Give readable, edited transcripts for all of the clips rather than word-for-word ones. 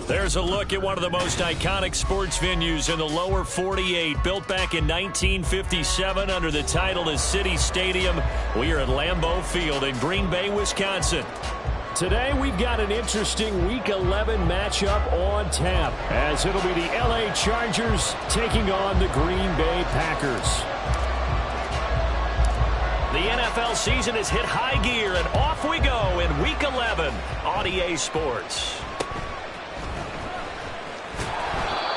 There's a look at one of the most iconic sports venues in the lower 48. Built back in 1957 under the title of City Stadium. We are at Lambeau Field in Green Bay, Wisconsin. Today we've got an interesting Week 11 matchup on tap, as it'll be the LA Chargers taking on the Green Bay Packers. The NFL season has hit high gear, and off we go in Week 11 on EA Sports.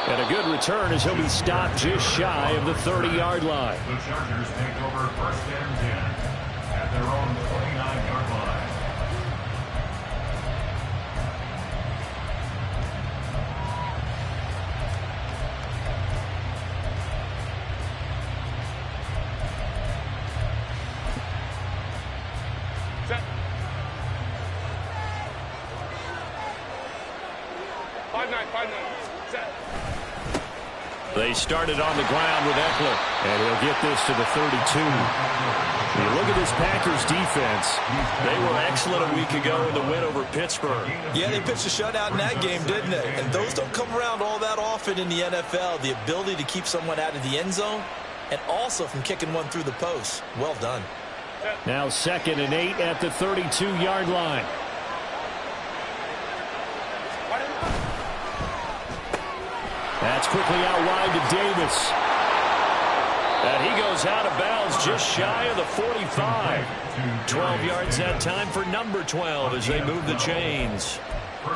And a good return as he'll be stopped just shy of the 30-yard line. The Chargers take over 1st and 10 at their own 29-yard line. Set. 5-9. Set. They started on the ground with Eckler, and he'll get this to the 32. You look at this Packers defense. They were excellent a week ago in the win over Pittsburgh. Yeah, they pitched a shutout in that game, didn't they? And those don't come around all that often in the NFL. The ability to keep someone out of the end zone and also from kicking one through the post. Well done. Now 2nd and 8 at the 32-yard line. That's quickly out wide to Davis. And he goes out of bounds just shy of the 45. 12 yards that time for number 12 as they move the chains.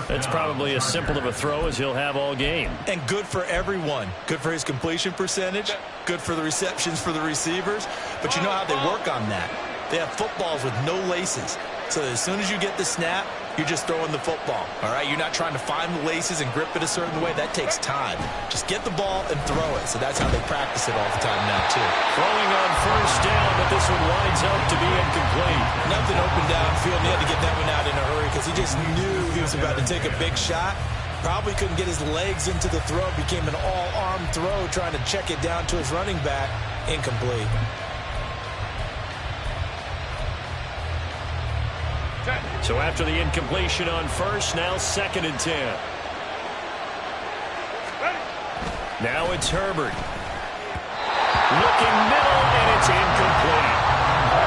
That's probably as simple of a throw as he'll have all game. And good for everyone. Good for his completion percentage. Good for the receptions for the receivers. But you know how they work on that. They have footballs with no laces. So as soon as you get the snap, you're just throwing the football. All right, you're not trying to find the laces and grip it a certain way. That takes time. Just get the ball and throw it. So that's how they practice it all the time now, too. Throwing on 1st down, but this one winds up to be incomplete. Nothing open downfield. He had to get that one out in a hurry because he just knew he was about to take a big shot. Probably couldn't get his legs into the throw. Became an all-arm throw trying to check it down to his running back. Incomplete. So after the incompletion on 1st, now 2nd and 10. Now it's Herbert. Looking middle, and it's incomplete.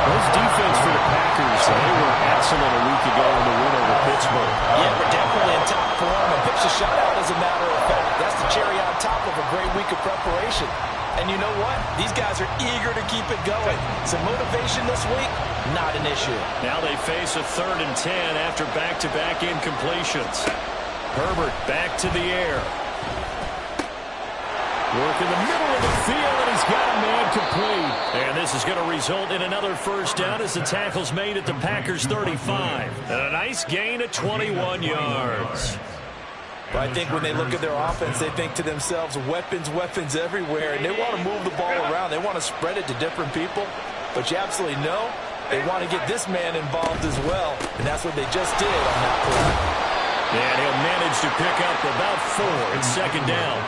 This defense for the Packers, they were excellent a week ago in the win over Pittsburgh. Yeah, we're definitely in top form, and pitched a shutout as a matter of fact. That's the cherry on top of a great week of preparation. And you know what? These guys are eager to keep it going. Some motivation this week, not an issue. Now they face a 3rd and 10 after back-to-back incompletions. Herbert back to the air. Work in the middle of the field, and he's got a man complete. And this is going to result in another 1st down as the tackle's made at the Packers' 35. And a nice gain of 21 yards. But I think when they look at their offense, they think to themselves, weapons, weapons everywhere. And they want to move the ball around. They want to spread it to different people. But you absolutely know they want to get this man involved as well. And that's what they just did on that play. And he'll manage to pick up about 4. It's 2nd down.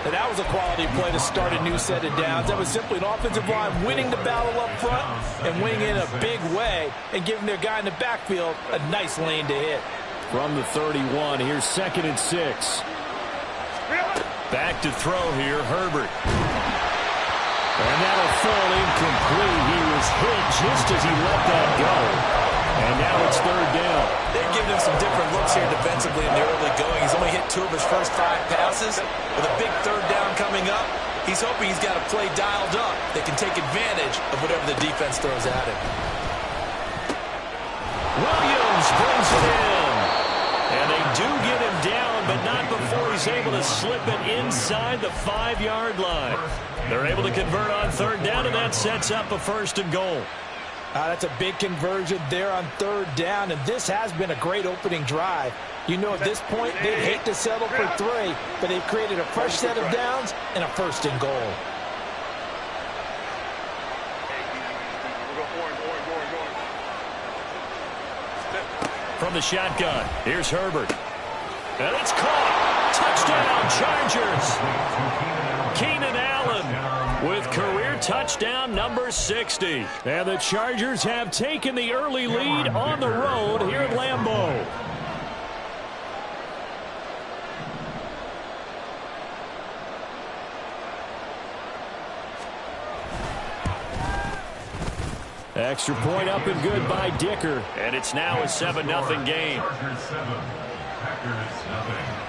And that was a quality play to start a new set of downs. That was simply an offensive line winning the battle up front and winning in a big way and giving their guy in the backfield a nice lane to hit. From the 31, here's 2nd and 6. Back to throw here, Herbert. And that'll fall incomplete. He was hit just as he let that go. And now it's 3rd down. They're giving him some different looks here defensively in the early going. He's only hit 2 of his first 5 passes. With a big 3rd down coming up, he's hoping he's got a play dialed up that can take advantage of whatever the defense throws at him. Williams brings it in. And they do get him down, but not before he's able to slip it inside the 5-yard line. They're able to convert on 3rd down, and that sets up a 1st and goal. That's a big conversion there on third down, and this has been a great opening drive. You know, at this point, they'd hate to settle for 3, but they've created a fresh set of downs and a first and goal. From the shotgun, here's Herbert. And it's caught. Touchdown, Chargers. Keenan Allen with career touchdown number 60. And the Chargers have taken the early lead on the road here at Lambeau. Extra point up and good by Dicker. And it's now a 7-0 game. Chargers 7, Packers nothing.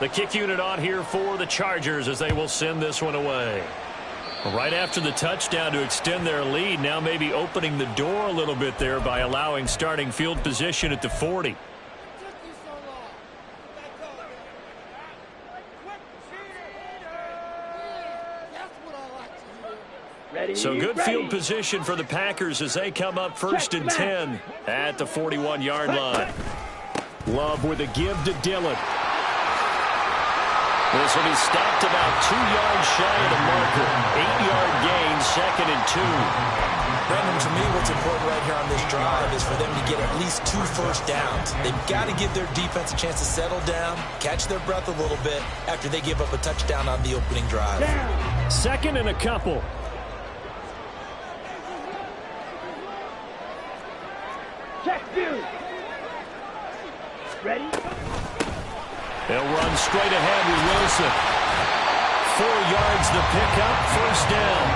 The kick unit on here for the Chargers as they will send this one away. Right after the touchdown to extend their lead, now maybe opening the door a little bit there by allowing starting field position at the 40. So good field position for the Packers as they come up 1st and 10 at the 41-yard line. Love with a give to Dillon. This will be stopped about 2 yards shy of the marker. 8-yard gain, 2nd and 2. Brendan, to me, what's important right here on this drive is for them to get at least 2 first downs. They've got to give their defense a chance to settle down, catch their breath a little bit after they give up a touchdown on the opening drive. 2nd and a couple. Check 2. Ready? They'll run straight ahead with Wilson. 4 yards the pickup, 1st down.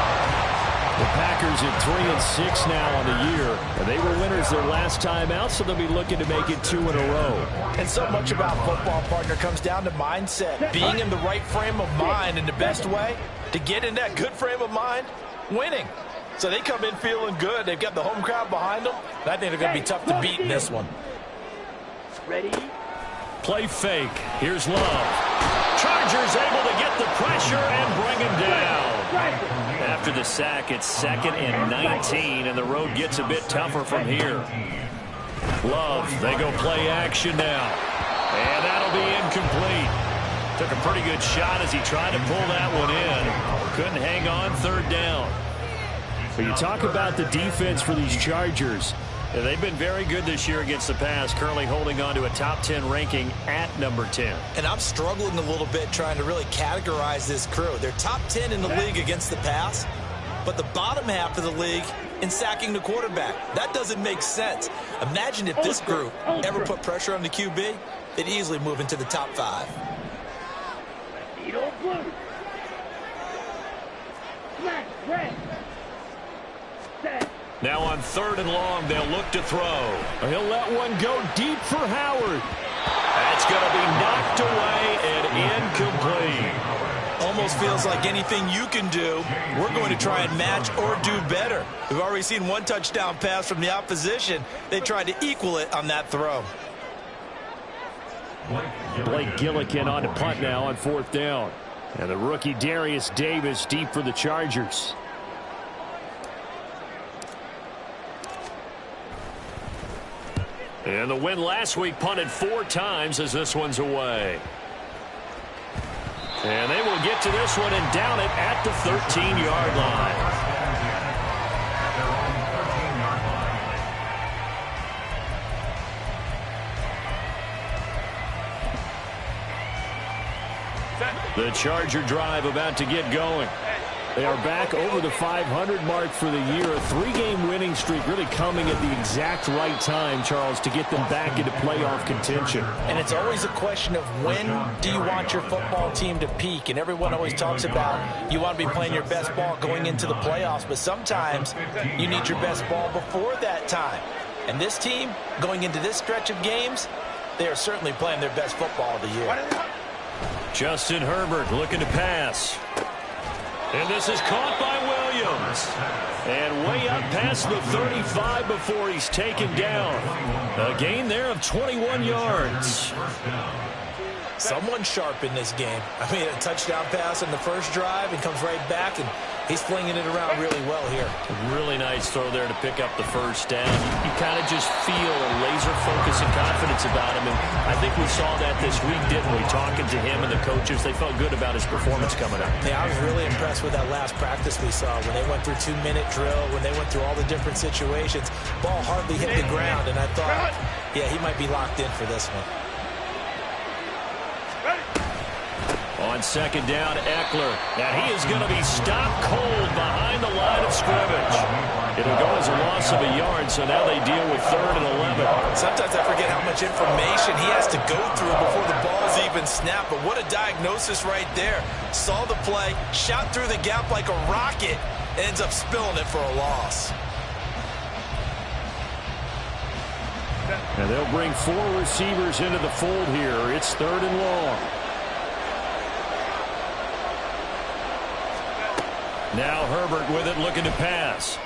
The Packers at 3-6 now on the year. And they were winners their last time out, so they'll be looking to make it 2 in a row. And so much about football, partner, comes down to mindset. Being in the right frame of mind, and the best way to get in that good frame of mind, winning. So they come in feeling good. They've got the home crowd behind them. And I think they're going to be tough to beat in this one. Ready? Play fake. Here's Love. Chargers able to get the pressure and bring him down. After the sack, it's 2nd and 19, and the road gets a bit tougher from here. Love, they go play action now. And that'll be incomplete. Took a pretty good shot as he tried to pull that one in. Couldn't hang on 3rd down. But you talk about the defense for these Chargers. Yeah, they've been very good this year against the pass, currently holding on to a top 10 ranking at number 10. And I'm struggling a little bit trying to really categorize this crew. They're top 10 in the league against the pass, but the bottom half of the league in sacking the quarterback. That doesn't make sense. Imagine if this group ever put pressure on the QB, they'd easily move into the top 5. Now on 3rd and long, they'll look to throw. He'll let one go deep for Howard. That's going to be knocked away and incomplete. Almost feels like anything you can do, we're going to try and match or do better. We've already seen 1 touchdown pass from the opposition. They tried to equal it on that throw. Blake Gillikin on to punt now on 4th down. And the rookie Darius Davis deep for the Chargers. And the win last week punted 4 times as this one's away. And they will get to this one and down it at the 13-yard line. The Charger drive about to get going. They are back over the 500 mark for the year. A 3-game winning streak really coming at the exact right time, Charles, to get them back into playoff contention. And it's always a question of when do you want your football team to peak? And everyone always talks about you want to be playing your best ball going into the playoffs, but sometimes you need your best ball before that time. And this team, going into this stretch of games, they are certainly playing their best football of the year. Justin Herbert looking to pass. And this is caught by Williams. And way up past the 35 before he's taken down. A gain there of 21 yards. Someone sharp in this game. I mean, a touchdown pass in the first drive and comes right back, and he's flinging it around really well here. Really nice throw there to pick up the first down. You kind of just feel a laser focus and confidence about him, and I think we saw that this week, didn't we? Talking to him and the coaches, they felt good about his performance coming up. Yeah, I was really impressed with that last practice we saw when they went through 2-minute drill, when they went through all the different situations. Ball hardly hit the ground, and I thought, yeah, he might be locked in for this one. On second down, Eckler. Now he is going to be stopped cold behind the line of scrimmage. It'll go as a loss of a yard, so now they deal with 3rd and 11. Sometimes I forget how much information he has to go through before the ball's even snapped, but what a diagnosis right there. Saw the play, shot through the gap like a rocket, ends up spilling it for a loss. And they'll bring 4 receivers into the fold here. It's 3rd and long. Now Herbert with it, looking to pass.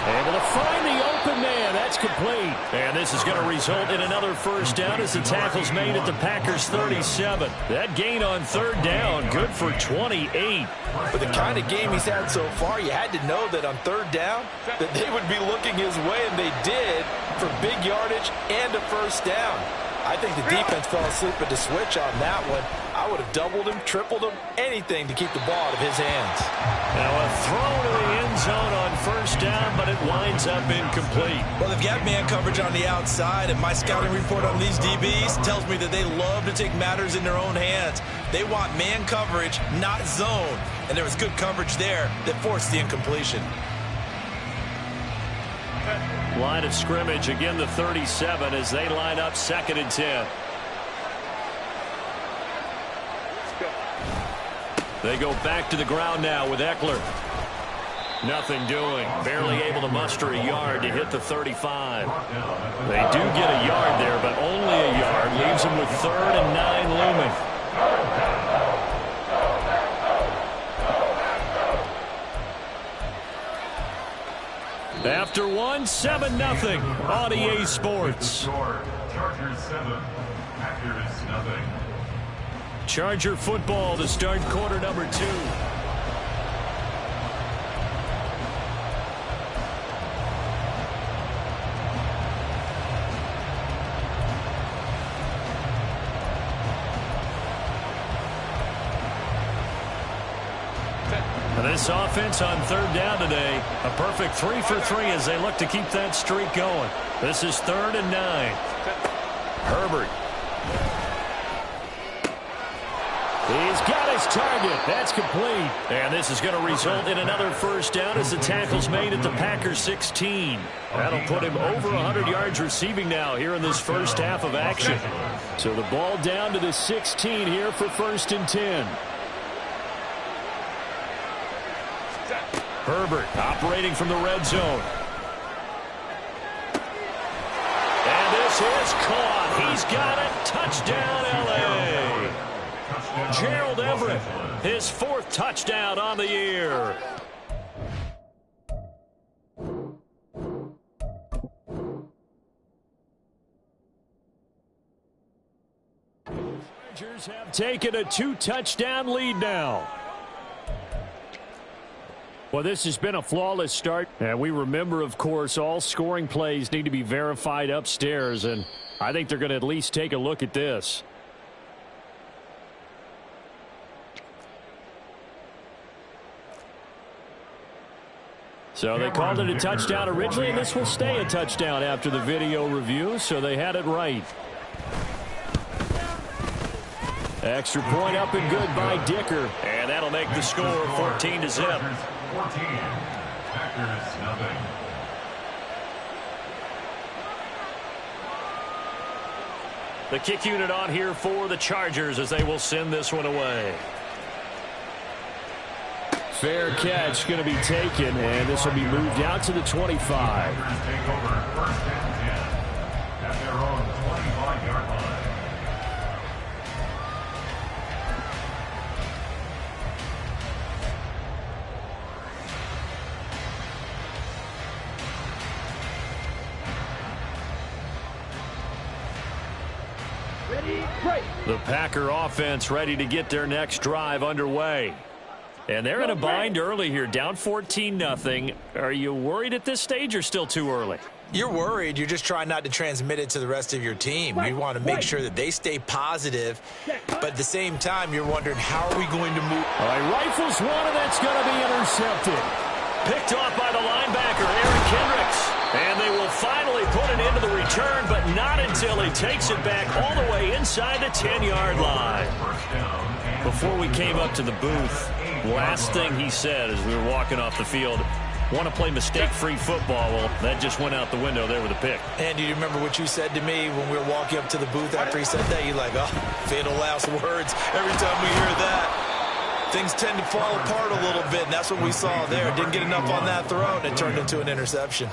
Able to find the open man. That's complete. And this is going to result in another first down as the tackle's made at the Packers' 37. That gain on 3rd down, good for 28. With the kind of game he's had so far, you had to know that on 3rd down that they would be looking his way, and they did, for big yardage and a first down. I think the defense fell asleep at the switch on that one. I would have doubled him, tripled him, anything to keep the ball out of his hands. Now a throw to the end zone on first down, but it winds up incomplete. Well, they've got man coverage on the outside, and my scouting report on these DBs tells me that they love to take matters in their own hands. They want man coverage, not zone. And there was good coverage there that forced the incompletion. Line of scrimmage, again the 37 as they line up 2nd and 10. They go back to the ground now with Eckler. Nothing doing. Barely able to muster a yard to hit the 35. They do get a yard there, but only a yard. Leaves them with 3rd and 9 looming. After 1, 7-0 on EA Sports. Chargers 7, Packers nothing. Charger football to start quarter number 2. This offense on 3rd down today, a perfect 3 for 3 as they look to keep that streak going. This is 3rd and 9. Herbert. He's got his target. That's complete. And this is going to result in another first down as the tackle's made at the Packers' 16. That'll put him over 100 yards receiving now here in this first half of action. So the ball down to the 16 here for 1st and 10. Herbert operating from the red zone. And this is caught. He's got it. Touchdown, L.A. Gerald Everett, his 4th touchdown on the year. Chargers have taken a 2-touchdown lead now. Well, this has been a flawless start, and we remember, of course, all scoring plays need to be verified upstairs, and I think they're going to at least take a look at this. So they called it a touchdown originally, and this will stay a touchdown after the video review, so they had it right. Extra point up and good by Dicker, and that'll make the score 14-0. 14, Packers nothing. The kick unit on here for the Chargers as they will send this one away. Fair catch going to be taken, and this will be moved out to the 25. Packers take over 1st and 10 at their own 25-yard The Packer offense ready to get their next drive underway. And they're in a bind early here, down 14-0. Are you worried at this stage or still too early? You're worried. You're just trying not to transmit it to the rest of your team. You want to make sure that they stay positive, but at the same time, you're wondering, how are we going to move? All right, rifles one, and that's going to be intercepted. Picked off by the linebacker, Aaron Kendricks. And they will finally put it into the return, but not until he takes it back all the way inside the 10-yard line. Before we came up to the booth, last thing he said as we were walking off the field, want to play mistake-free football. Well, that just went out the window there with a pick. And do you remember what you said to me when we were walking up to the booth after he said that? You're like, oh, fatal last words. Every time we hear that, things tend to fall apart a little bit, and that's what we saw there. Didn't get enough on that throw, and it turned into an interception.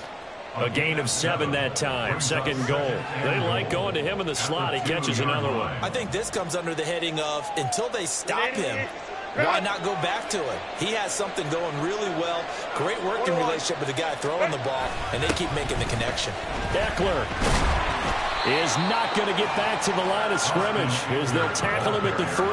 A gain of 7 that time. Second goal. They like going to him in the slot. He catches another one. I think this comes under the heading of, until they stop him, why not go back to it? He has something going really well. Great working relationship with the guy throwing the ball, and they keep making the connection. Eckler is not going to get back to the line of scrimmage as they'll tackle him at the 3.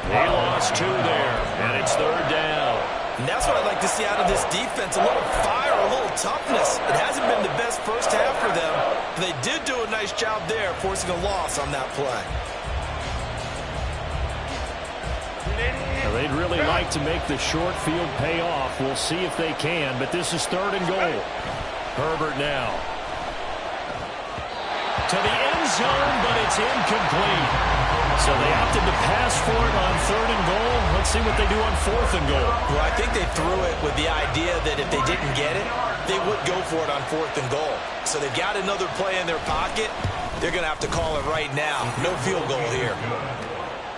They lost 2 there, and it's third down. And that's what I'd like to see out of this defense, a little fire, a little toughness. It hasn't been the best first half for them, but they did do a nice job there, forcing a loss on that play. Well, they'd really like to make the short field pay off. We'll see if they can, but this is third and goal. Herbert now. To the end zone, but it's incomplete. So they opted to pass for it on third and goal. Let's see what they do on fourth and goal. Well, I think they threw it with the idea that if they didn't get it, they would go for it on fourth and goal. So they've got another play in their pocket. They're going to have to call it right now. No field goal here.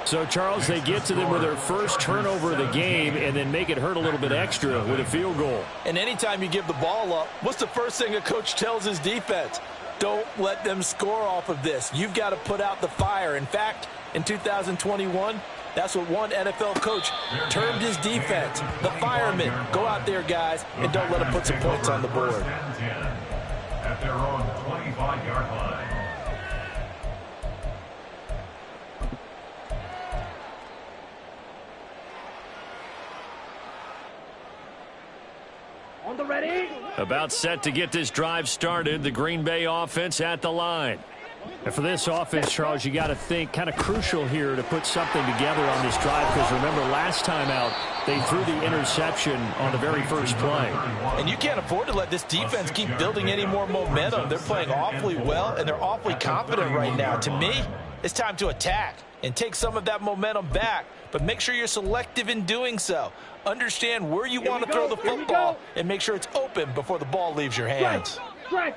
So, Charles, they get to them with their first turnover of the game and then make it hurt a little bit extra with a field goal. And anytime you give the ball up, what's the first thing a coach tells his defense? Don't let them score off of this. You've got to put out the fire. In fact, in 2021, that's what one NFL coach termed his defense. The firemen. Go out there, guys, and don't let them put some points on the board. At their own 25-yard line. On the ready. About set to get this drive started. The Green Bay offense at the line. And for this offense, Charles, you got to think kind of crucial here to put something together on this drive, because remember last time out they threw the interception on the very first play. And you can't afford to let this defense keep building any more momentum. They're playing awfully well, and they're awfully confident right now. To me, it's time to attack and take some of that momentum back, but make sure you're selective in doing so. Understand where you want to throw the football and make sure it's open before the ball leaves your hands. Strike.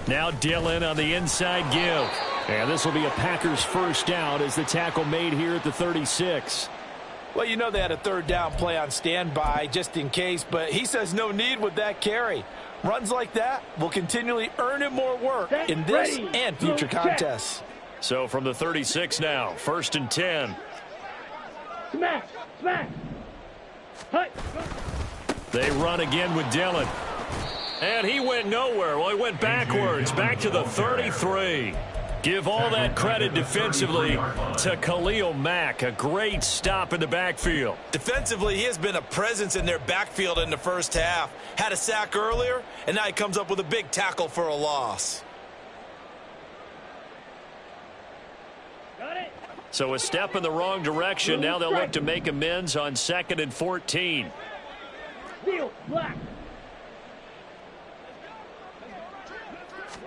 Now Dillon on the inside give. And this will be a Packers first down as the tackle made here at the 36. Well, you know they had a third down play on standby just in case, but he says no need with that carry. Runs like that will continually earn him more work in this and future contests. So from the 36 now, first and 10. Smash. Smash. Hut. They run again with Dillon. And he went nowhere. Well, he went backwards, back to the 33. Give all that credit defensively to Khalil Mack. A great stop in the backfield. Defensively, he has been a presence in their backfield in the first half. Had a sack earlier, and now he comes up with a big tackle for a loss. Got it. So a step in the wrong direction. Now they'll look to make amends on 2nd and 14. Steel. Black.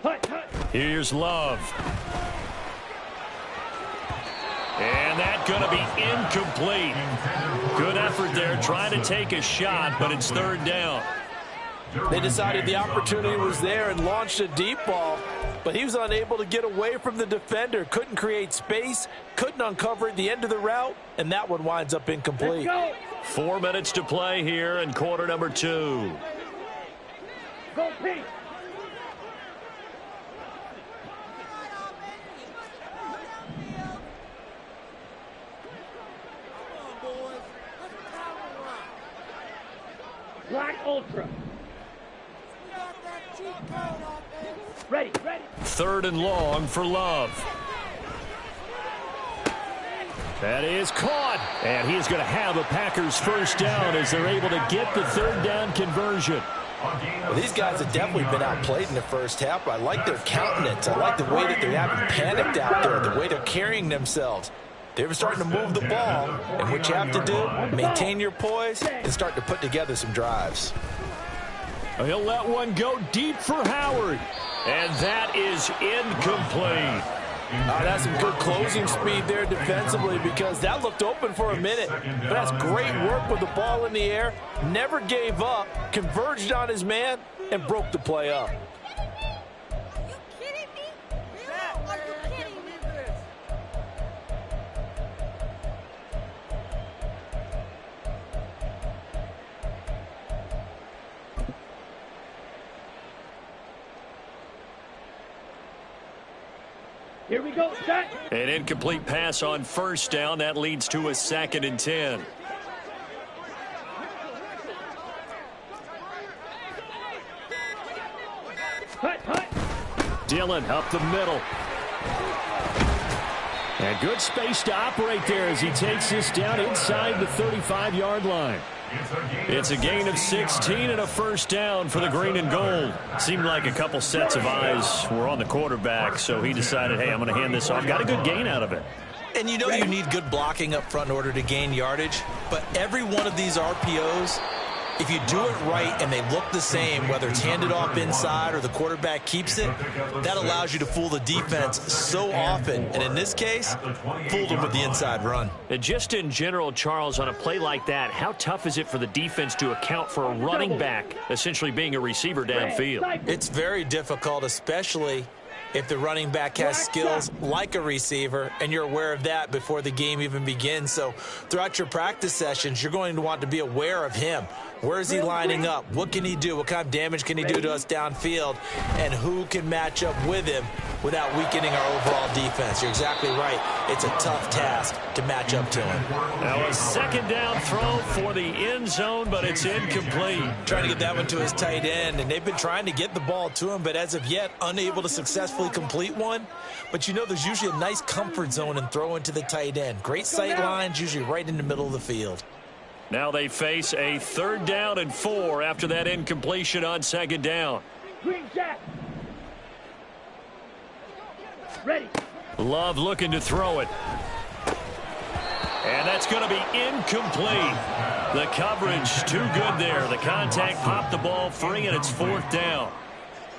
Hut. Hut. Here's Love. And that's going to be incomplete. Good effort there, trying to take a shot, but it's third down. They decided the opportunity was there and launched a deep ball, but he was unable to get away from the defender. Couldn't create space, couldn't uncover at the end of the route, and that one winds up incomplete. 4 minutes to play here in quarter number 2. Go Pete. Black Ultra. Ready, ready. 3rd and long for Love. That is caught. And he's going to have a Packers first down as they're able to get the 3rd down conversion. Well, these guys have definitely been outplayed in the first half. I like their countenance. I like the way that they haven't panicked out there, the way they're carrying themselves. They're starting to move the ball, and what you have to do, maintain your poise and start to put together some drives. He'll let one go deep for Howard. And that is incomplete. That's some good closing speed there defensively because that looked open for a minute. But that's great work with the ball in the air. Never gave up, converged on his man, and broke the play up. Here we go, set. An incomplete pass on 1st down. That leads to a 2nd and 10. Hut, hut. Dillon up the middle. And good space to operate there as he takes this down inside the 35-yard line. It's a gain of 16 and a first down for the green and gold. Seemed like a couple sets of eyes were on the quarterback, so he decided, hey, I'm going to hand this off. Got a good gain out of it. And you know you need good blocking up front in order to gain yardage, but every one of these RPOs, if you do it right and they look the same, whether it's handed off inside or the quarterback keeps it, that allows you to fool the defense so often. And in this case, fooled them with the inside run. And just in general, Charles, on a play like that, how tough is it for the defense to account for a running back essentially being a receiver downfield? It's very difficult, especially if the running back has skills like a receiver, and you're aware of that before the game even begins. So throughout your practice sessions, you're going to want to be aware of him. Where is he lining up? What can he do? What kind of damage can he do to us downfield? And who can match up with him without weakening our overall defense? You're exactly right. It's a tough task to match up to him. Now a 2nd down throw for the end zone, but it's incomplete. Trying to get that one to his tight end, and they've been trying to get the ball to him, but as of yet, unable to successfully complete one. But you know there's usually a nice comfort zone in throwing to the tight end. Great sight lines, usually right in the middle of the field. Now they face a 3rd down and 4 after that incompletion on 2nd down. Green jack. Ready. Love looking to throw it. And that's going to be incomplete. The coverage too good there. The contact popped the ball free, and it's 4th down.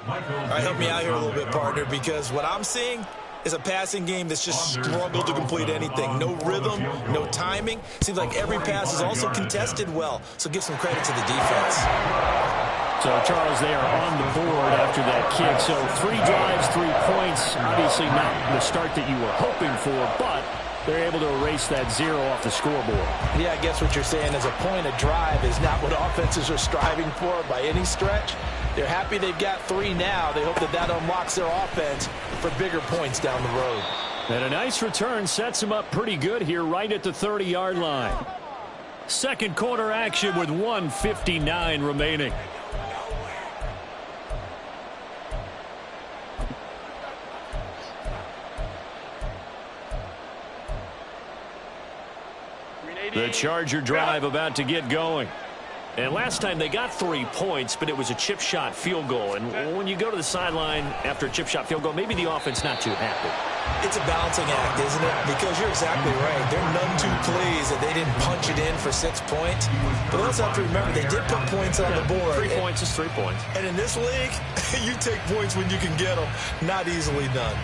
All right, help me out here a little bit, partner, because what I'm seeing is a passing game that's just struggled to complete anything. No rhythm, no timing. Seems like every pass is also contested well, so give some credit to the defense. So, Charles, they are on the board after that kick. So 3 drives, 3 points. Obviously not the start that you were hoping for, but they're able to erase that 0 off the scoreboard. Yeah, I guess what you're saying is a point of drive is not what offenses are striving for by any stretch. They're happy they've got 3 now. They hope that that unlocks their offense for bigger points down the road. And a nice return sets them up pretty good here right at the 30-yard line. 2nd quarter action with 1:59 remaining. The Charger drive about to get going. And last time they got 3 points, but it was a chip shot field goal. And when you go to the sideline after a chip shot field goal, maybe the offense not too happy. It's a balancing act, isn't it? Because you're exactly right. They're none too pleased that they didn't punch it in for 6 points. But they also have to remember they did put points on the board. 3 points is 3 points. And in this league, you take points when you can get them. Not easily done.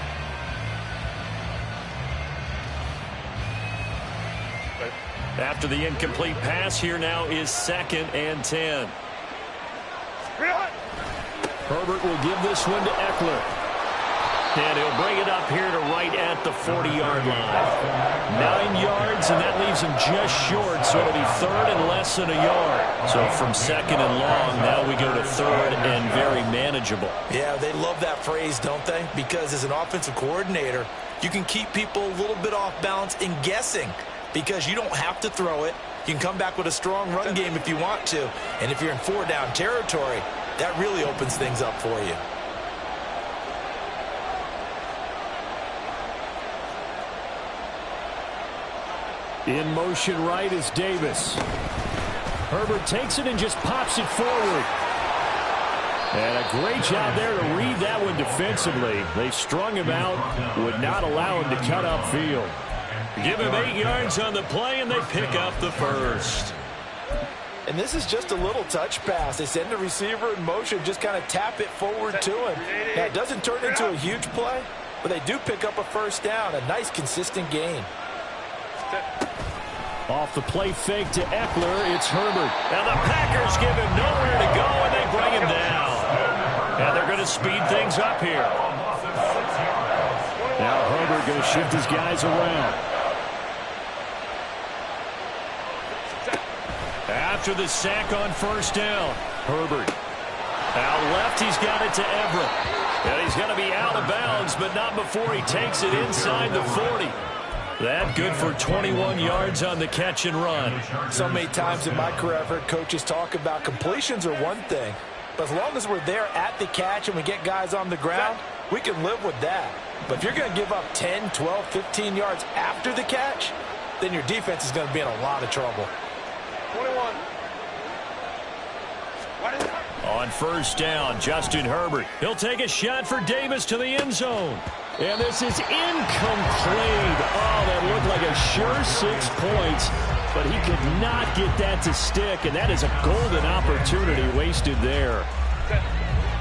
After the incomplete pass, here now is 2nd and 10. Herbert will give this one to Eckler. And he'll bring it up here to right at the 40-yard line. 9 yards, and that leaves him just short, so it'll be 3rd and less than a yard. So from 2nd and long, now we go to 3rd and very manageable. Yeah, they love that phrase, don't they? Because as an offensive coordinator, you can keep people a little bit off balance in guessing. Because you don't have to throw it. You can come back with a strong run game if you want to. And if you're in 4-down territory, that really opens things up for you. In motion right is Davis. Herbert takes it and just pops it forward. And a great job there to read that one defensively. They strung him out, would not allow him to cut upfield. Give him 8 yards on the play, and they pick up the first. And this is just a little touch pass. They send the receiver in motion, just kind of tap it forward to him. Now, it doesn't turn into a huge play, but they do pick up a first down. A nice, consistent gain. Off the play fake to Eckler, it's Herbert. Now the Packers give him nowhere to go, and they bring him down. And they're going to speed things up here. Now Herbert going to shift his guys around. After the sack on first down, Herbert. Out left, he's got it to Everett. And he's going to be out of bounds, but not before he takes it inside the 40. That good for 21 yards on the catch and run. So many times in my career, I've heard coaches talk about completions are one thing. But as long as we're there at the catch and we get guys on the ground, we can live with that. But if you're going to give up 10, 12, 15 yards after the catch, then your defense is going to be in a lot of trouble. 21. On first down, Justin Herbert. He'll take a shot for Davis to the end zone. And this is incomplete. Oh, that looked like a sure 6 points, but he could not get that to stick, and that is a golden opportunity wasted there.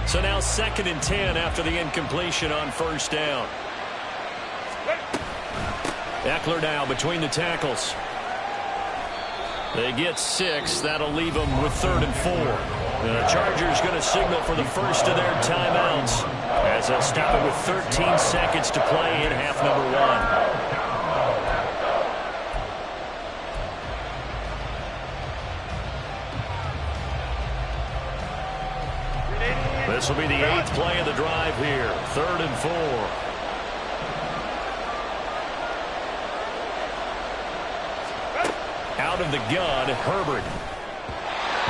So now 2nd and 10 after the incompletion on first down. Eckler now between the tackles. They get 6. That'll leave them with 3rd and 4. The Chargers going to signal for the first of their timeouts as they'll stop it with 13 seconds to play in half number 1. This will be the 8th play of the drive here. 3rd and 4. Out of the gun, Herbert.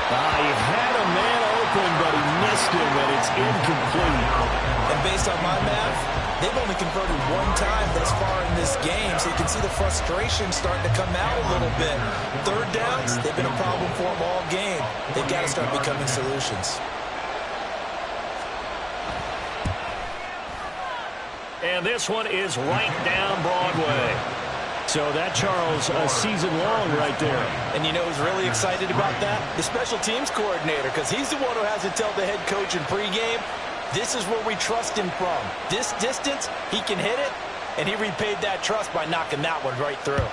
He had a man open, but he missed him, and it's incomplete. And based on my math, they've only converted 1 time thus far in this game, so you can see the frustration starting to come out a little bit. 3rd downs, they've been a problem for them all game. They've got to start becoming solutions. And this one is right down Broadway. So that, Charles, a season long right there. And you know who's really excited about that? The special teams coordinator, because he's the one who has to tell the head coach in pregame, this is where we trust him from. This distance, he can hit it, and he repaid that trust by knocking that one right through.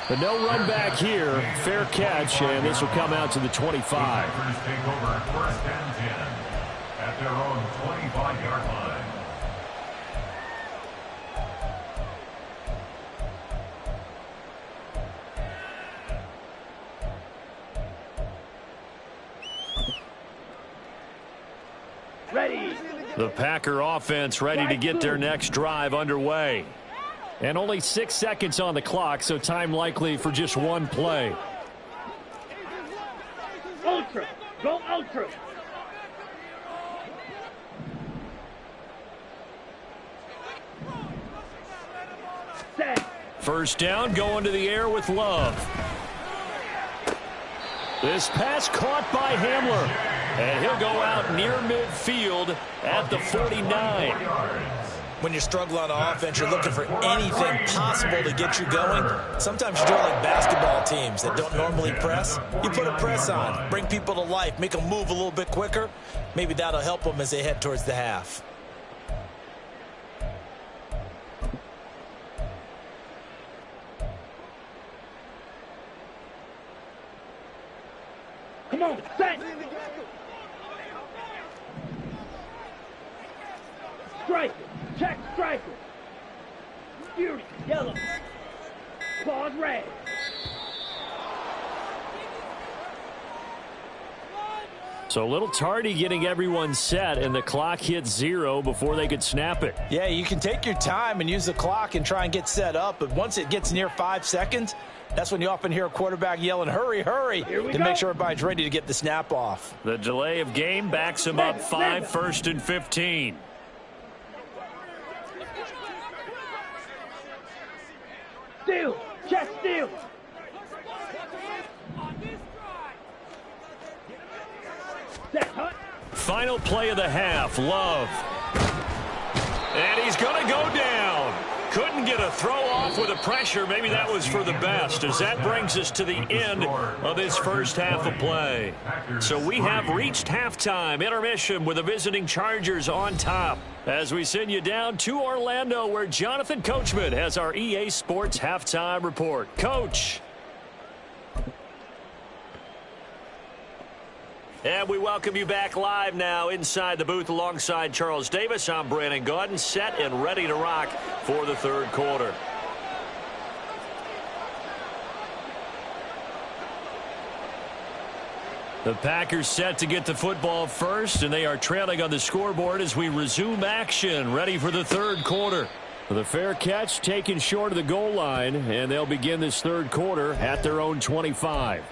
But no run back here. Fair catch, and this will come out to the 25. Packers take over 1st and 10 at their own 25-yard line. Ready. The Packer offense ready to get their next drive underway. And only 6 seconds on the clock, so time likely for just 1 play. Ultra. Go ultra. Set. First down, going to the air with Love. This pass caught by Hamler. And he'll go out near midfield at the 49. When you struggle on offense, you're looking for anything possible to get you going. Sometimes you do it like basketball teams that don't normally press. You put a press on, bring people to life, make them move a little bit quicker. Maybe that'll help them as they head towards the half. Come on, set. Striker. Check striker. Fury. Yellow. Claws red. So a little tardy getting everyone set, and the clock hit 0 before they could snap it. Yeah, you can take your time and use the clock and try and get set up, but once it gets near 5 seconds, that's when you often hear a quarterback yelling, hurry, hurry, to make sure everybody's ready to get the snap off. The delay of game backs him up 5, 1st and 15. Steal. Check steal. Set, hut. Final play of the half, Love. And he's going to go down. Couldn't get a throw off with the pressure. Maybe that was for the best, as that brings us to the end of this first half of play. So we have reached halftime intermission with the visiting Chargers on top, as we send you down to Orlando, where Jonathan Coachman has our EA Sports halftime report. Coach. And we welcome you back live now inside the booth alongside Charles Davis. I'm Brandon Gaudin, set and ready to rock for the third quarter. The Packers set to get the football first, and they are trailing on the scoreboard as we resume action, ready for the third quarter. The fair catch taken short of the goal line, and they'll begin this third quarter at their own 25.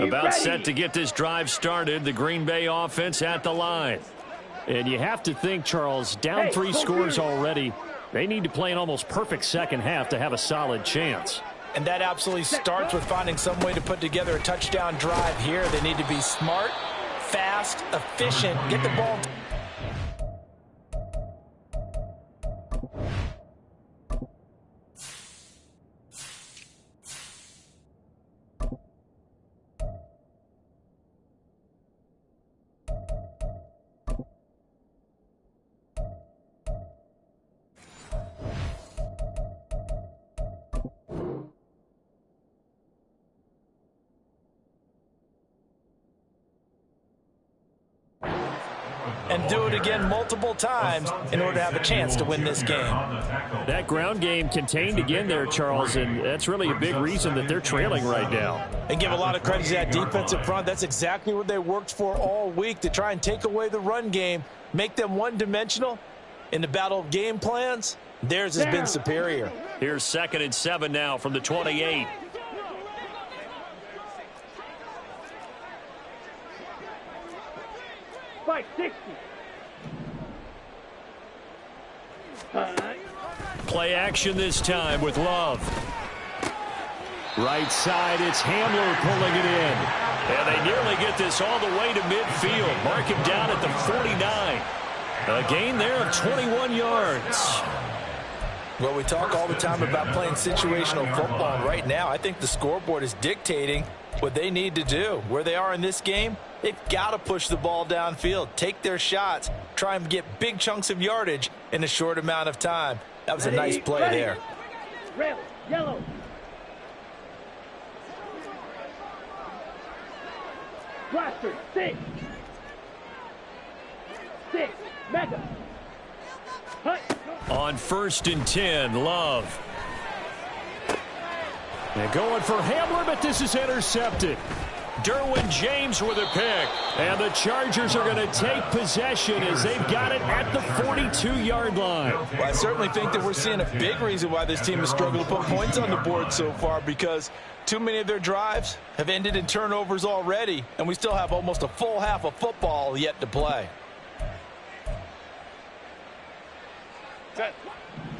About set to get this drive started. The Green Bay offense at the line. And you have to think, Charles, down 3 scores already. They need to play an almost perfect second half to have a solid chance. And that absolutely starts with finding some way to put together a touchdown drive here. They need to be smart, fast, efficient, get the ball. And do it again multiple times in order to have a chance to win this game. That ground game contained again there, Charles, and that's really a big reason that they're trailing right now. And give a lot of credit to that defensive front. That's exactly what they worked for all week, to try and take away the run game, make them one-dimensional. In the battle of game plans, theirs has been superior. Here's 2nd and 7 now from the 28. Spike 60. Play action this time with Love. Right side, it's Hamler pulling it in. And they nearly get this all the way to midfield. Mark him down at the 49. A gain there of 21 yards. Well, we talk all the time about playing situational football. Right now, I think the scoreboard is dictating what they need to do. Where they are in this game, they've got to push the ball downfield, take their shots, try and get big chunks of yardage in a short amount of time. That was a nice play there. Red, yellow. Blaster, 6. 6, mega. Hut. On 1st and 10, Love. They're going for Hamler, but this is intercepted. Derwin James with a pick. And the Chargers are going to take possession as they've got it at the 42-yard line. Well, I certainly think that we're seeing a big reason why this team has struggled to put points on the board so far, because too many of their drives have ended in turnovers already, and we still have almost a full half of football yet to play.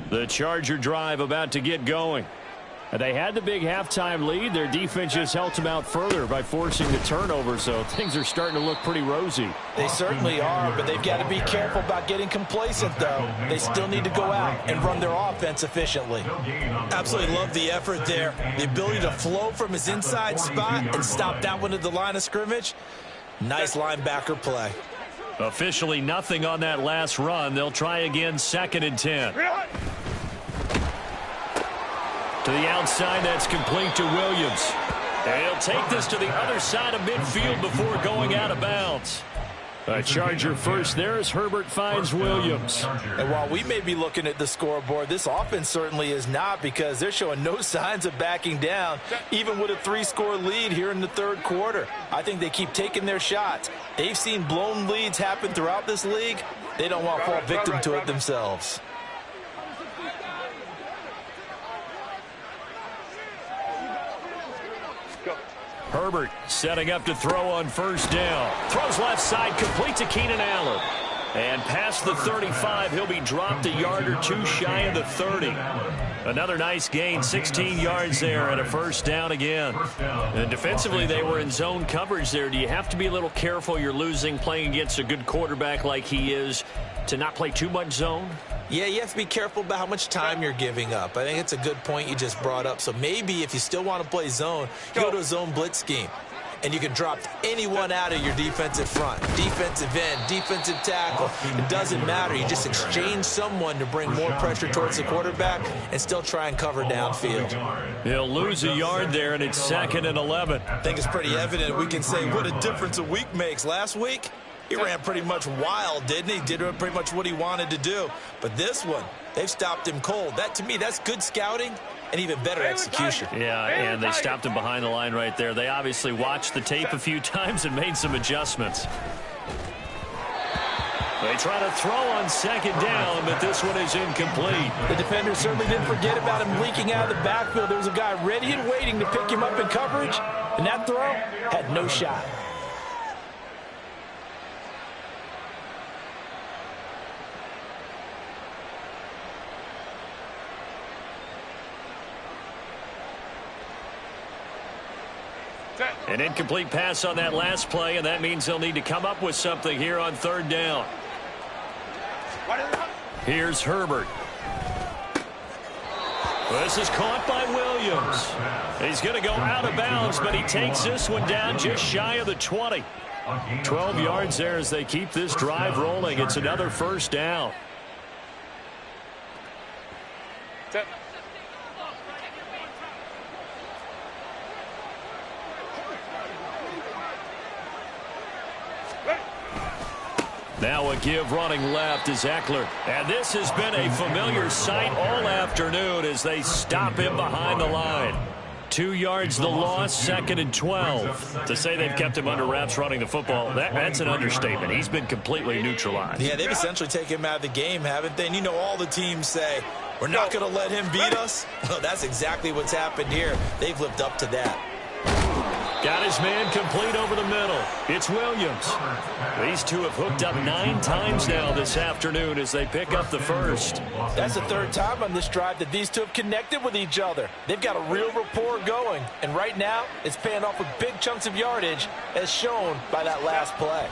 The Charger drive about to get going. They had the big halftime lead. Their defense just helped them out further by forcing the turnover, so things are starting to look pretty rosy. They certainly are, but they've got to be careful about getting complacent, though. They still need to go out and run their offense efficiently. Absolutely love the effort there. The ability to flow from his inside spot and stop that one at the line of scrimmage. Nice linebacker play. Officially nothing on that last run. They'll try again, 2nd and 10. To the outside, that's complete to Williams. And he'll take this to the other side of midfield before going out of bounds. A Charger first there as Herbert finds Williams. And while we may be looking at the scoreboard, this offense certainly is not, because they're showing no signs of backing down, even with a 3-score lead here in the third quarter. I think they keep taking their shots. They've seen blown leads happen throughout this league. They don't want to fall victim to it themselves. Herbert setting up to throw on first down. Throws left side, complete to Keenan Allen. And past the 35, he'll be dropped a yard or two shy of the 30. Another nice gain, 16 yards there and a first down again. And defensively, they were in zone coverage there. Do you have to be a little careful? You're losing playing against a good quarterback like he is to not play too much zone? Yeah, you have to be careful about how much time you're giving up. I think it's a good point you just brought up. So maybe if you still want to play zone, you go to a zone blitz scheme. And you can drop anyone out of your defensive front. Defensive end, defensive tackle. It doesn't matter. You just exchange someone to bring more pressure towards the quarterback and still try and cover downfield. He'll lose a yard there, and it's 2nd and 11. I think it's pretty evident. We can say what a difference a week makes. Last week, he ran pretty much wild, didn't he? Did pretty much what he wanted to do. But this one, they've stopped him cold. That, to me, that's good scouting and even better execution. Yeah, and they stopped him behind the line right there. They obviously watched the tape a few times and made some adjustments. They try to throw on second down, but this one is incomplete. The defender certainly didn't forget about him leaking out of the backfield. There was a guy ready and waiting to pick him up in coverage, and that throw had no shot. An incomplete pass on that last play, and that means they'll need to come up with something here on third down. Here's Herbert. This is caught by Williams. He's going to go out of bounds, but he takes this one down just shy of the 20. 12 yards there as they keep this drive rolling. It's another first down. Now a give running left is Eckler. And this has been a familiar sight all afternoon as they stop him behind the line. 2 yards the loss, 2nd and 12. To say they've kept him under wraps running the football, that's an understatement. He's been completely neutralized. Yeah, they've essentially taken him out of the game, haven't they? And you know all the teams say, we're not going to let him beat us. Well, that's exactly what's happened here. They've lived up to that. Got his man complete over the middle. It's Williams. These two have hooked up 9 times now this afternoon as they pick up the first. That's the third time on this drive that these two have connected with each other. They've got a real rapport going. And right now, it's paying off with big chunks of yardage, as shown by that last play.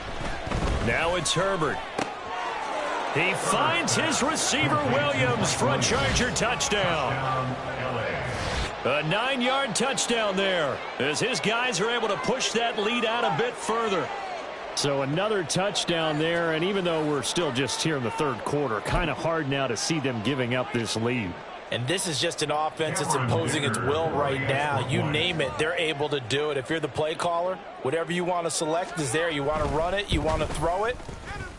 Now it's Herbert. He finds his receiver, Williams, for a Charger touchdown. A 9-yard touchdown there as his guys are able to push that lead out a bit further. So another touchdown there, and even though we're still just here in the third quarter, kind of hard now to see them giving up this lead. And this is just an offense that's imposing its will right now. You name it, they're able to do it. If you're the play caller, whatever you want to select is there. You want to run it, you want to throw it.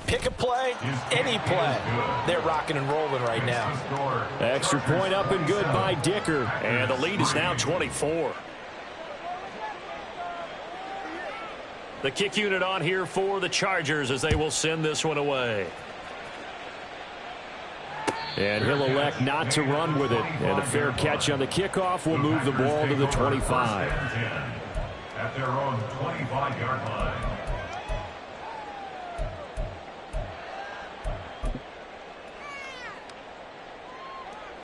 Pick a play, any play. They're rocking and rolling right now. Extra point up and good by Dicker. And the lead is now 24. The kick unit on here for the Chargers as they will send this one away. And he'll elect not to run with it. And a fair catch on the kickoff will move the ball to the 25. At their own 25-yard line.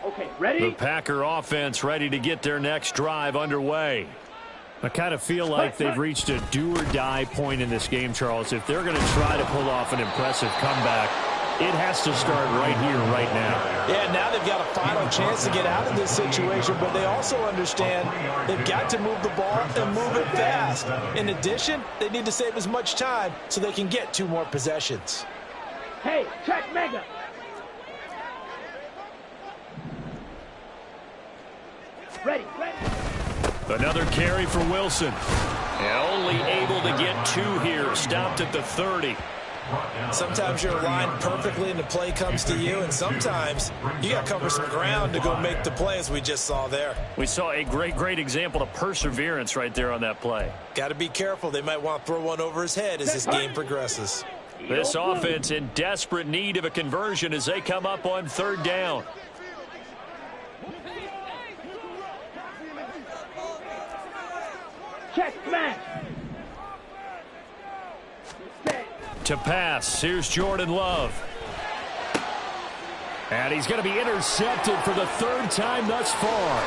Okay, ready? The Packer offense ready to get their next drive underway. I kind of feel like they've reached a do-or-die point in this game, Charles. If they're going to try to pull off an impressive comeback, it has to start right here, right now. Yeah, now they've got a final chance to get out of this situation, but they also understand they've got to move the ball and move it fast. In addition, they need to save as much time so they can get 2 more possessions. Hey, check Mega. Ready, ready. Another carry for Wilson. And only able to get 2 here. Stopped at the 30. Sometimes you're aligned perfectly and the play comes to you, and sometimes you got to cover some ground to go make the play, as we just saw there. We saw a great example of perseverance right there on that play. Got to be careful. They might want to throw one over his head as this game progresses. This offense in desperate need of a conversion as they come up on 3rd down. Check smash. To pass, here's Jordan Love. And he's going to be intercepted for the 3rd time thus far.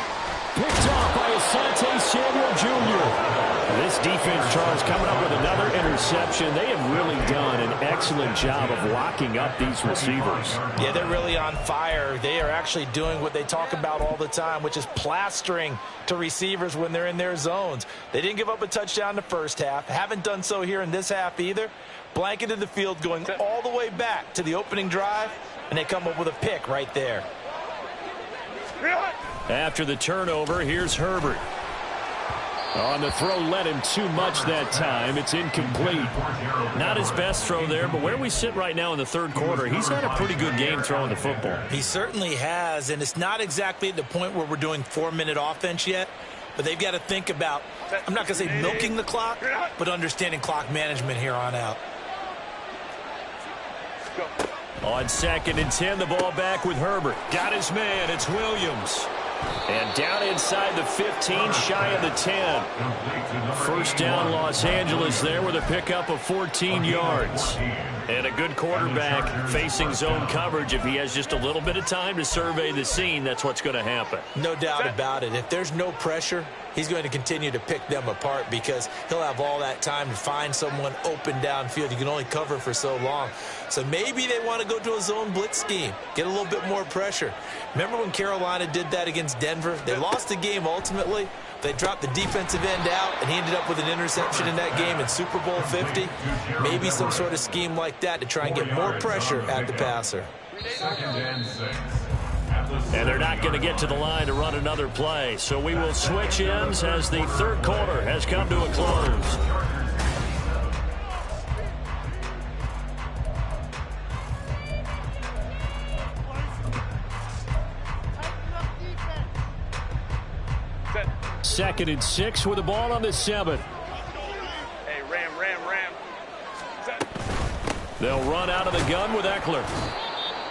Picked off by Asante Samuel Jr. This defense, Charles, coming up with another interception. They have really done an excellent job of locking up these receivers. Yeah, they're really on fire. They are actually doing what they talk about all the time, which is plastering to receivers when they're in their zones. They didn't give up a touchdown in the first half. Haven't done so here in this half either. Blanketed the field going all the way back to the opening drive, and they come up with a pick right there. After the turnover, here's Herbert. On the throw, led him too much that time. It's incomplete. Not his best throw there, but where we sit right now in the 3rd quarter, he's had a pretty good game throwing the football. He certainly has, and it's not exactly at the point where we're doing 4-minute offense yet, but they've got to think about, I'm not going to say milking the clock, but understanding clock management here on out. On 2nd and 10, the ball back with Herbert. Got his man. It's Williams. And down inside the 15, shy of the 10. 1st down, Los Angeles there with a pickup of 14 yards. And a good quarterback facing zone coverage. If he has just a little bit of time to survey the scene, that's what's going to happen. No doubt about it. If there's no pressure, he's going to continue to pick them apart because he'll have all that time to find someone open downfield. You can only cover for so long. So maybe they want to go to a zone blitz scheme, get a little bit more pressure. Remember when Carolina did that against Denver? They lost the game ultimately. They dropped the defensive end out, and he ended up with an interception in that game in Super Bowl 50. Maybe some sort of scheme like that to try and get more pressure at the passer. 2nd and 6. And they're not going to get to the line to run another play. So we will switch ends as the 3rd quarter has come to a close. Second and 6 with the ball on the 7th. Hey, ram. They'll run out of the gun with Eckler.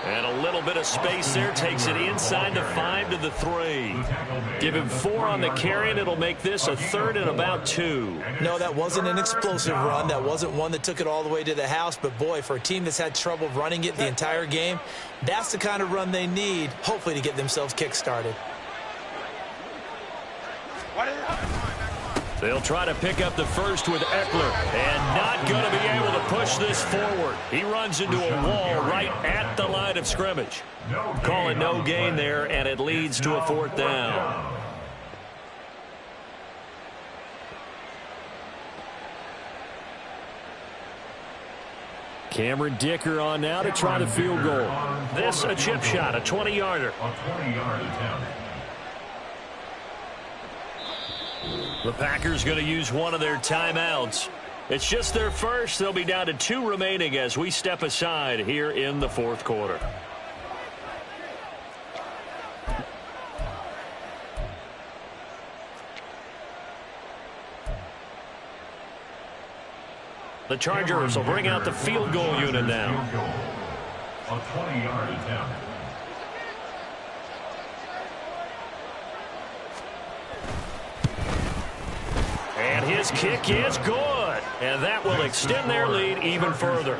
And a little bit of space there. Takes it inside the 5 to the 3. Give him 4 on the carry, and it'll make this a 3rd and about 2. No, that wasn't an explosive run. That wasn't one that took it all the way to the house. But, boy, for a team that's had trouble running it the entire game, that's the kind of run they need, hopefully, to get themselves kick-started. They'll try to pick up the 1st with Eckler, and not going to be able to push this forward. He runs into a wall right at the line of scrimmage. Call it no gain there, and it leads to a 4th down. Cameron Dicker on now to try the field goal. This a chip shot, a 20-yarder. A 20-yard attempt. The Packers going to use one of their timeouts. It's just their first. They'll be down to 2 remaining as we step aside here in the 4th quarter. The Chargers will bring out the field goal unit now. A 20-yard attempt. And his kick is good. And that will extend their lead even further.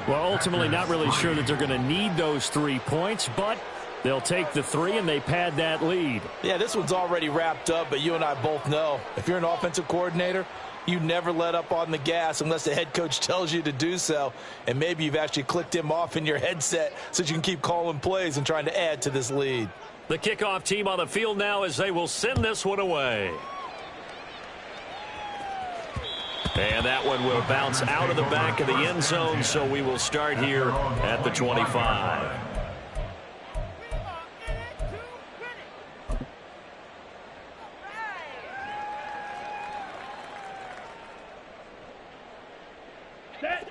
Well, ultimately not really sure that they're going to need those 3 points, but they'll take the 3 and they pad that lead. Yeah, this one's already wrapped up, but you and I both know if you're an offensive coordinator, you never let up on the gas unless the head coach tells you to do so. And maybe you've actually clicked him off in your headset so you can keep calling plays and trying to add to this lead. The kickoff team on the field now as they will send this one away. And that one will bounce out of the back of the end zone, so we will start here at the 25. Set.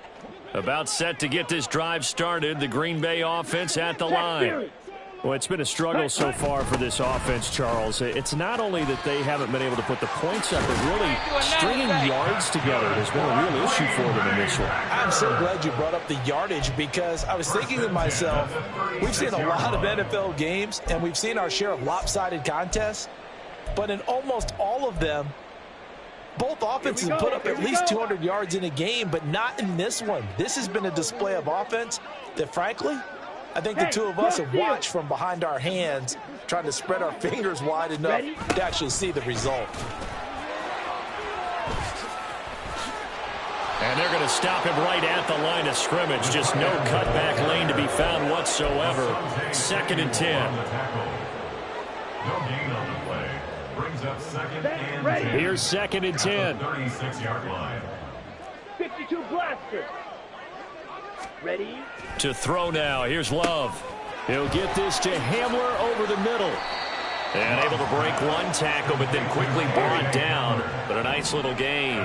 About set to get this drive started. The Green Bay offense at the line. Well, it's been a struggle so far for this offense, Charles. It's not only that they haven't been able to put the points up, but really stringing yards together has been a real issue for them in this one. I'm so glad you brought up the yardage, because I was thinking to myself, we've seen a lot of NFL games, and we've seen our share of lopsided contests, but in almost all of them, both offenses have put up at least 200 yards in a game, but not in this one. This has been a display of offense that, frankly, I think the two of us have watched from behind our hands, trying to spread our fingers wide enough to actually see the result. And they're going to stop him right at the line of scrimmage. Just no cutback lane to be found whatsoever. 2nd and 10. No gain on the play. Brings up 2nd and 10. Here's 2nd and 10. 36-yard line. 52 blaster. Ready? To throw now. Here's Love. He'll get this to Hamler over the middle. And able to break one tackle, but then quickly brought down. But a nice little gain.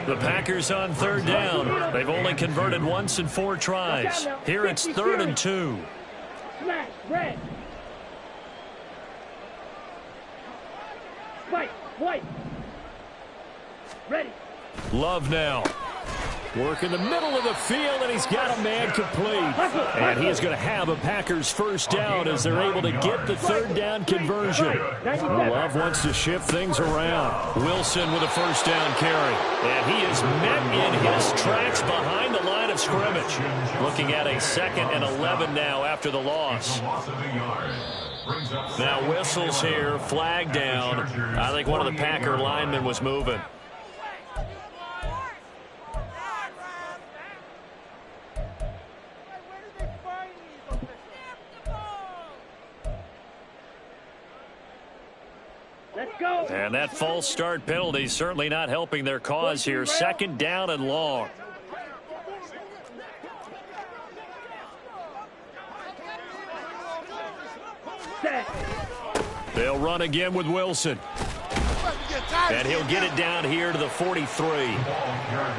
The Packers on 3rd down. They've only converted once in 4 tries. Here it's 3rd and 2. Smash. Red. White. Ready. Love now. Work in the middle of the field, and he's got a man complete. And he is going to have a Packers first down as they're able to get the 3rd down conversion. Love wants to shift things around. Wilson with a first down carry. And he is met in his tracks behind the line of scrimmage. Looking at a 2nd and 11 now after the loss. Now whistles here, flag down. I think one of the Packer linemen was moving. Let's go. And that false start penalty certainly not helping their cause here. 2nd down and long. Set. They'll run again with Wilson. And he'll get it down here to the 43.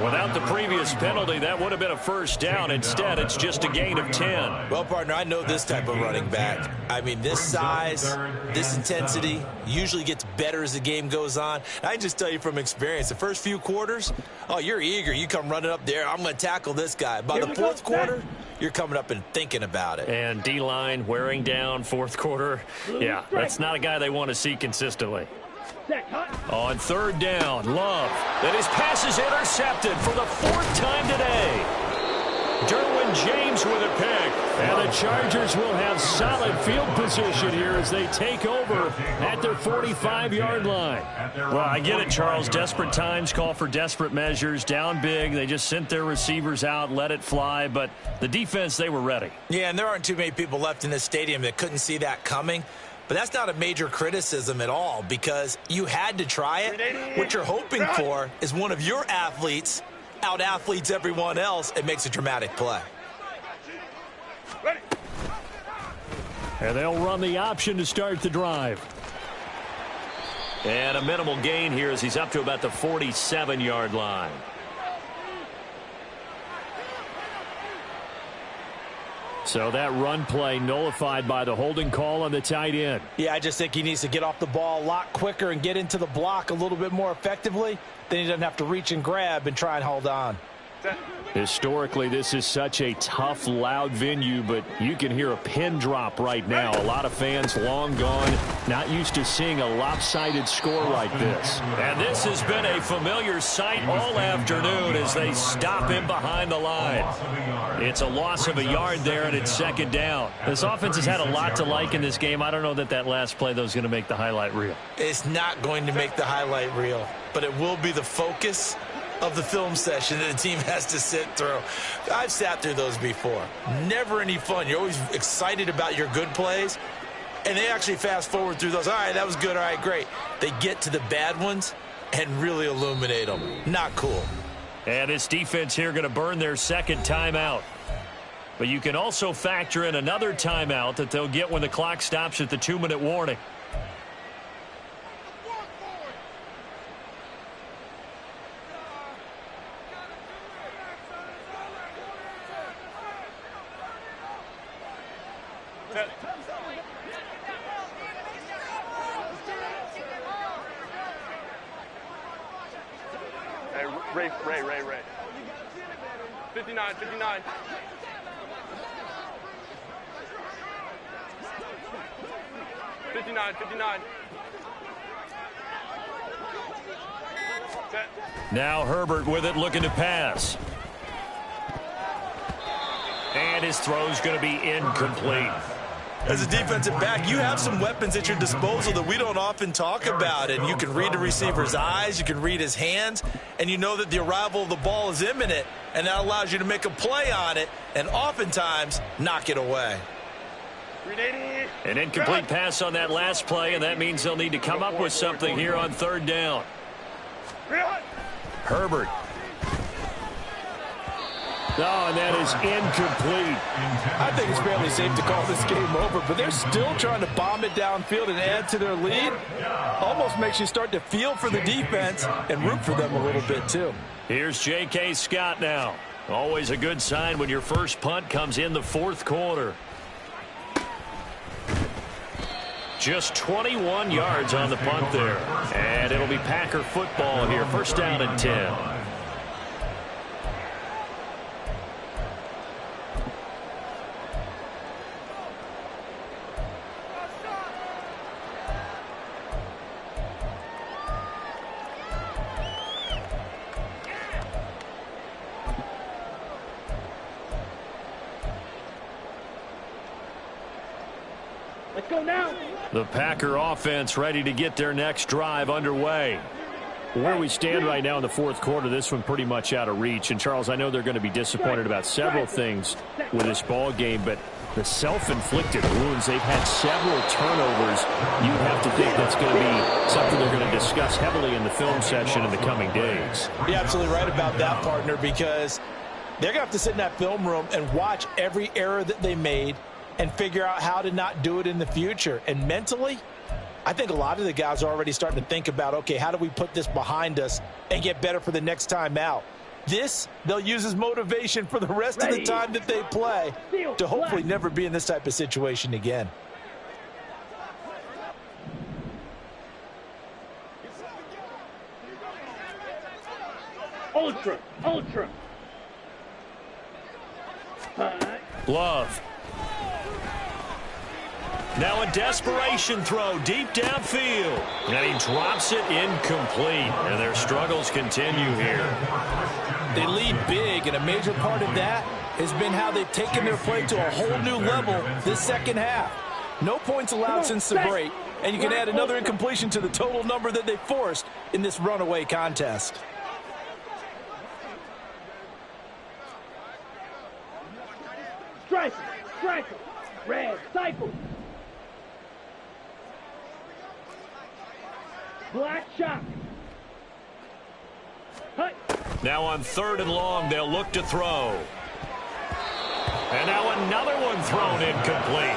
Without the previous penalty, that would have been a first down. Instead, it's just a gain of 10. Well, partner, I know this type of running back. I mean, this size, this intensity usually gets better as the game goes on. I can just tell you from experience, the first few quarters, oh, you're eager. You come running up there, I'm going to tackle this guy. By the 4th quarter, you're coming up and thinking about it. And D-line wearing down 4th quarter. Yeah, that's not a guy they want to see consistently. On 3rd down, Love. And his pass is intercepted for the 4th time today. Derwin James with a pick. And the Chargers will have solid field position here as they take over at their 45-yard line. Well, I get it, Charles. Desperate times call for desperate measures. Down big. They just sent their receivers out, let it fly. But the defense, they were ready. Yeah, and there aren't too many people left in this stadium that couldn't see that coming. But that's not a major criticism at all, because you had to try it. What you're hoping for is one of your athletes out-athletes everyone else and makes a dramatic play. And they'll run the option to start the drive. And a minimal gain here as he's up to about the 47-yard line. So that run play nullified by the holding call on the tight end. Yeah, I just think he needs to get off the ball a lot quicker and get into the block a little bit more effectively. Then he doesn't have to reach and grab and try and hold on. Historically, this is such a tough, loud venue, but you can hear a pin drop right now. A lot of fans long gone, not used to seeing a lopsided score like this. And this has been a familiar sight all afternoon as they stop him behind the line. It's a loss of a yard there, and it's 2nd down. This offense has had a lot to like in this game. I don't know that last play, though, is going to make the highlight reel. It's not going to make the highlight reel, but it will be the focus of the film session that the team has to sit through. I've sat through those before. Never any fun. You're always excited about your good plays, and they actually fast forward through those. All right, that was good. All right, great. They get to the bad ones and really illuminate them. Not cool. And this defense here going to burn their 2nd timeout. But you can also factor in another timeout that they'll get when the clock stops at the 2-minute warning. Set. Hey, Ray. 59. 59. Set. Now Herbert with it, looking to pass. And his throw's going to be incomplete. As a defensive back, you have some weapons at your disposal that we don't often talk about. And you can read the receiver's eyes, you can read his hands, and you know that the arrival of the ball is imminent, and that allows you to make a play on it and oftentimes knock it away. An incomplete pass on that last play, and that means they'll need to come up with something here on third down. Herbert. Oh, and that is incomplete. I think it's fairly safe to call this game over, but they're still trying to bomb it downfield and add to their lead. Almost makes you start to feel for the defense and root for them a little bit, too. Here's J.K. Scott now. Always a good sign when your first punt comes in the fourth quarter. Just 21 yards on the punt there. And it'll be Packer football here. First down and 10. Let's go now. The Packer offense ready to get their next drive underway. Where we stand right now in the fourth quarter, this one pretty much out of reach. And, Charles, I know they're going to be disappointed about several things with this ball game, but the self-inflicted wounds, they've had several turnovers. You have to think that's going to be something they're going to discuss heavily in the film session in the coming days. You're absolutely right about that, partner, because they're going to have to sit in that film room and watch every error that they made and figure out how to not do it in the future. And mentally, I think a lot of the guys are already starting to think about, okay, how do we put this behind us and get better for the next time out? This, they'll use as motivation for the rest of the time that they play to hopefully never be in this type of situation again. Ultra. Love. Now a desperation throw deep downfield. And he drops it incomplete. And their struggles continue here. They lead big, and a major part of that has been how they've taken their play to a whole new level this second half. No points allowed since the break, and you can add another incompletion to the total number that they forced in this runaway contest. Striker. Red. Cycle. Black shot. Hut. Now on third and long, they'll look to throw. And now another one thrown incomplete.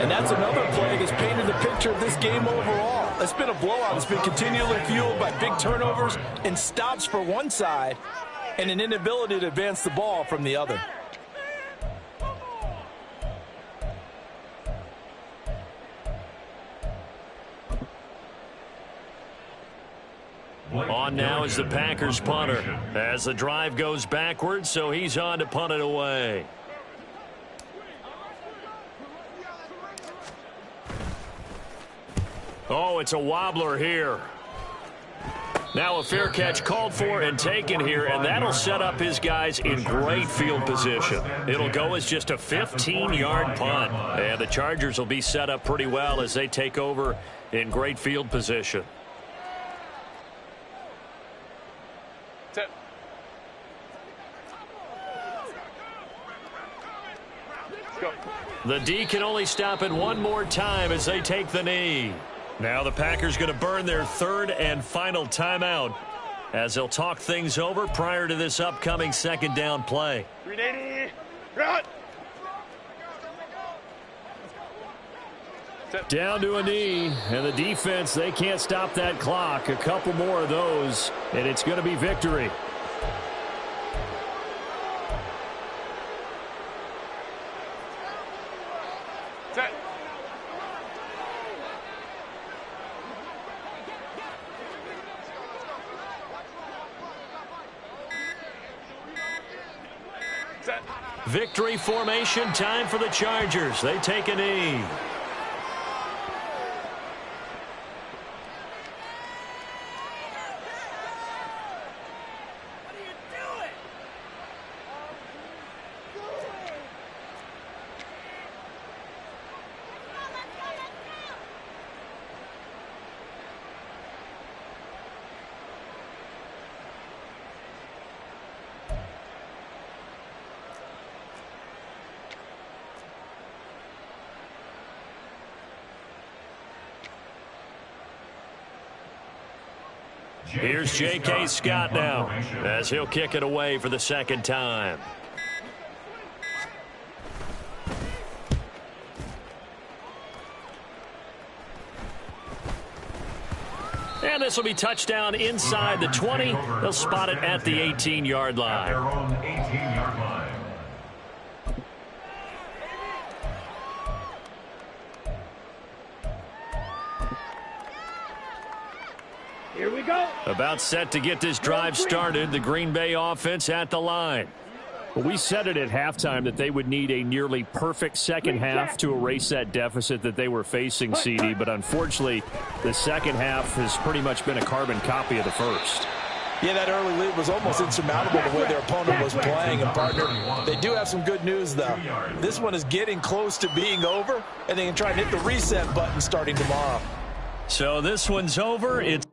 And that's another play that's painted the picture of this game overall. It's been a blowout. It's been continually fueled by big turnovers and stops for one side and an inability to advance the ball from the other. On now is the Packers punter as the drive goes backwards, so he's on to punt it away. Oh, it's a wobbler here. Now a fair catch called for and taken here, and that'll set up his guys in great field position. It'll go as just a 15-yard punt, and the Chargers will be set up pretty well as they take over in great field position. The D can only stop it one more time as they take the knee. Now the Packers going to burn their third and final timeout as they'll talk things over prior to this upcoming second down play. 380. Run. Down to a knee, and the defense, they can't stop that clock. A couple more of those, and it's going to be victory. Set. Set. Victory formation, time for the Chargers. They take a knee. Here's J.K. Scott now as he'll kick it away for the second time. And this will be touchdown inside the 20. They'll spot it at the 18-yard line. Their own 18-yard line. Here we go. About set to get this drive started. The Green Bay offense at the line. Well, we said it at halftime that they would need a nearly perfect second half to erase that deficit that they were facing, CD. But unfortunately, the second half has pretty much been a carbon copy of the first. Yeah, that early lead was almost insurmountable the way their opponent was playing. And, partner, they do have some good news, though. This one is getting close to being over, and they can try and hit the reset button starting tomorrow. So this one's over. It's